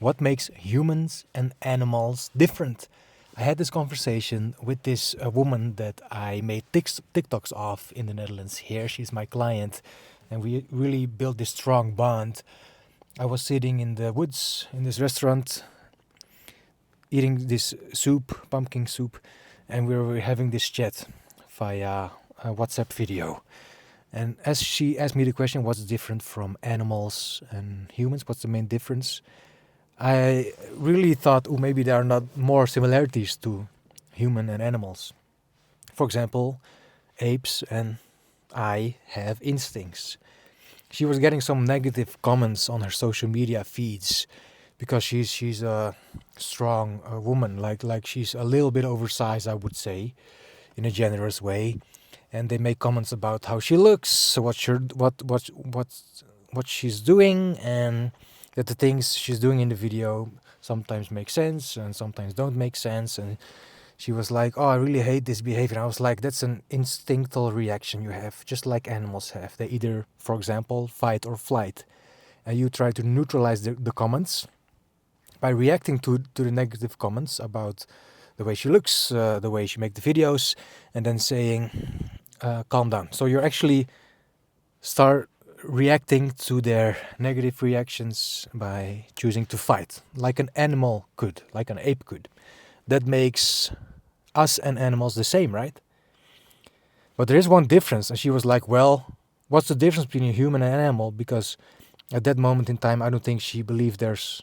What makes humans and animals different? I had this conversation with this woman that I made TikToks of in the Netherlands here. She's my client, and we really built this strong bond. I was sitting in the woods in this restaurant eating this soup, pumpkin soup, and we were having this chat via a WhatsApp video. And as she asked me the question, what's different from animals and humans? What's the main difference? I really thought, oh, maybe there are not more similarities to human and animals. For example, apes and I have instincts. She was getting some negative comments on her social media feeds because she's a strong woman, like she's a little bit oversized, I would say, in a generous way, and they make comments about how she looks, what she's doing, and that the things she's doing in the video sometimes make sense and sometimes don't make sense. And she was like, "Oh, I really hate this behavior." And I was like, "That's an instinctual reaction you have, just like animals have. They either, for example, fight or flight, and you try to neutralize the comments by reacting to the negative comments about the way she looks, the way she makes the videos, and then saying, calm down." So you're actually start reacting to their negative reactions by choosing to fight, like an animal could, like an ape could. That makes us and animals the same, right? But there is one difference. And she was like, well, what's the difference between a human and an animal? Because at that moment in time, I don't think she believed there's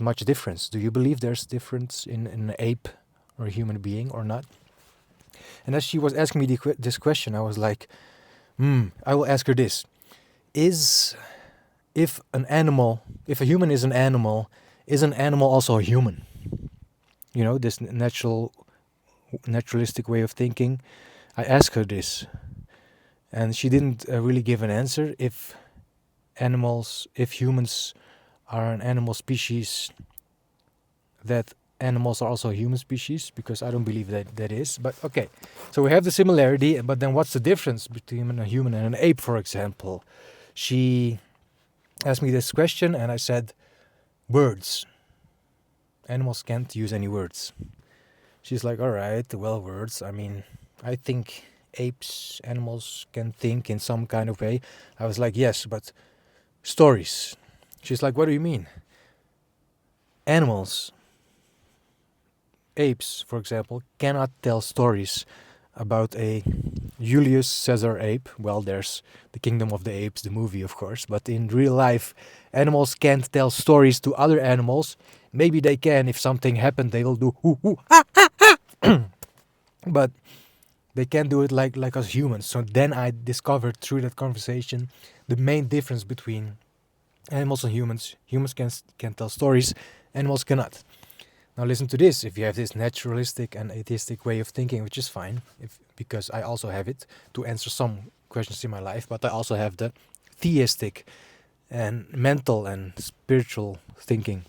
much difference. Do you believe there's difference in an ape or a human being or not? And as she was asking me this question, I was like, I will ask her this. If a human is an animal also a human? You know, this naturalistic way of thinking. I asked her this, and she didn't really give an answer. If humans are an animal species, that animals are also a human species, because I don't believe that is. But okay, so we have the similarity, but then what's the difference between a human and an ape, for example? She asked me this question, and I said, words. Animals can't use any words. She's like, all right, well, words. I mean, I think animals can think in some kind of way. I was like, yes, but stories. She's like, what do you mean? Apes, for example, cannot tell stories about a Julius Caesar ape. Well, there's the Kingdom of the Apes, the movie, of course. But in real life, animals can't tell stories to other animals. Maybe they can. If something happened, they will do hoo hoo ha ha. But they can't do it like us humans. So then I discovered through that conversation the main difference between animals and humans. Humans can tell stories, animals cannot. Now listen to this. If you have this naturalistic and atheistic way of thinking, which is fine, because I also have it to answer some questions in my life, but I also have the theistic and mental and spiritual thinking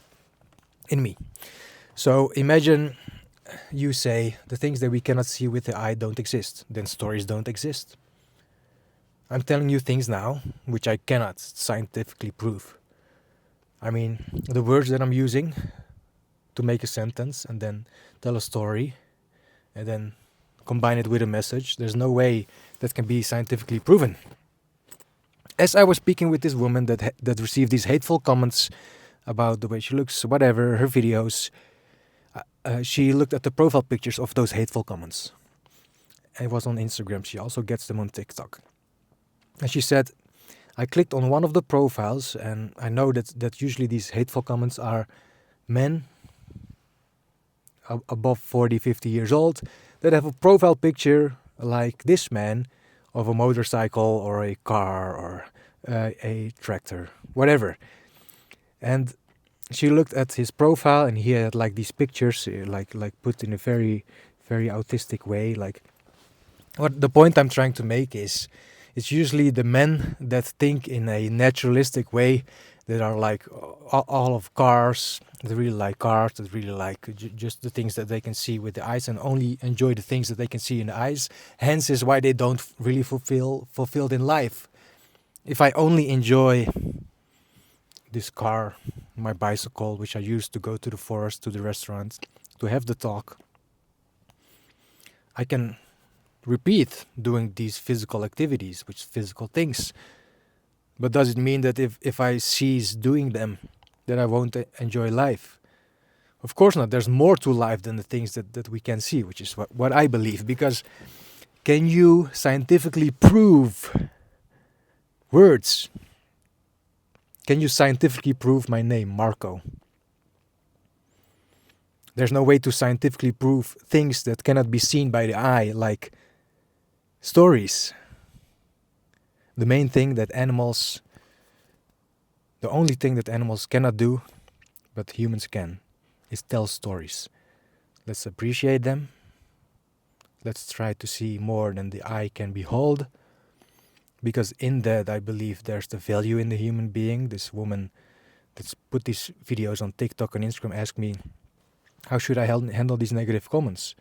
in me. So imagine you say the things that we cannot see with the eye don't exist, then stories don't exist. I'm telling you things now which I cannot scientifically prove. I mean, the words that I'm using to make a sentence and then tell a story and then combine it with a message, there's no way that can be scientifically proven. As I was speaking with this woman that received these hateful comments about the way she looks, whatever, her videos, she looked at the profile pictures of those hateful comments. It was on Instagram. She also gets them on TikTok. And she said, I clicked on one of the profiles, and I know that usually these hateful comments are men above 40, 50 years old that have a profile picture like this man of a motorcycle or a car or a tractor, whatever. And she looked at his profile, and he had like these pictures like put in a very, very autistic way. Like, what the point I'm trying to make is, it's usually the men that think in a naturalistic way, that are like all of cars, that really like cars, that really like just the things that they can see with the eyes and only enjoy the things that they can see in the eyes. Hence is why they don't really fulfilled in life. If I only enjoy this car, my bicycle, which I use to go to the forest, to the restaurant, to have the talk, I can repeat doing these physical activities, which physical things. But does it mean that if I cease doing them, that I won't enjoy life? Of course not. There's more to life than the things that we can see, which is what I believe. Because can you scientifically prove words? Can you scientifically prove my name, Marko? There's no way to scientifically prove things that cannot be seen by the eye, like stories. The only thing that animals cannot do, but humans can, is tell stories. Let's appreciate them. Let's try to see more than the eye can behold. Because in that, I believe there's the value in the human being. This woman that's put these videos on TikTok and Instagram asked me, how should I handle these negative comments?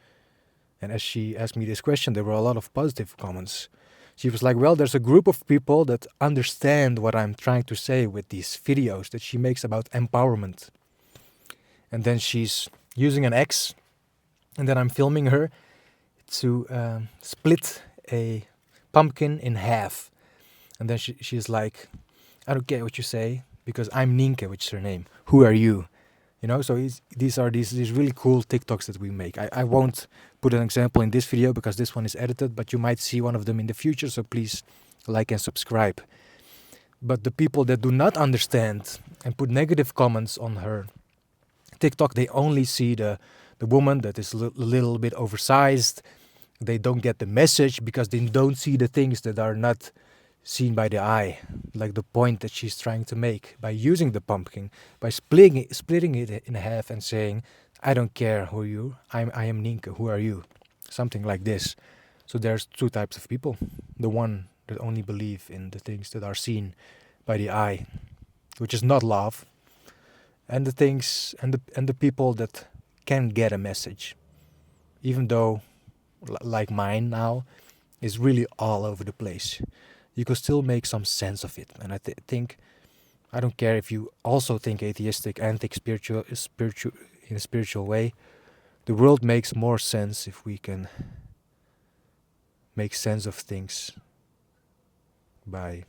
And as she asked me this question, there were a lot of positive comments. She was like, well, there's a group of people that understand what I'm trying to say with these videos that she makes about empowerment. And then she's using an axe, and then I'm filming her to split a pumpkin in half. And then she's like, I don't care what you say, because I'm Nienke, which is her name. Who are you? You know, so these are these really cool TikToks that we make. I won't put an example in this video because this one is edited, but you might see one of them in the future, so please like and subscribe. But the people that do not understand and put negative comments on her TikTok, they only see the woman that is a little bit oversized. They don't get the message because they don't see the things that are not seen by the eye, like the point that she's trying to make by using the pumpkin, by splitting it in half and saying, I don't care who you, I am Nienke, who are you? Something like this. So there's two types of people. The one that only believe in the things that are seen by the eye, which is not love, and the things and the people that can get a message, even though, like mine now, is really all over the place. You can still make some sense of it. And I think, I don't care if you also think atheistic and think spiritual in a spiritual way. The world makes more sense if we can make sense of things by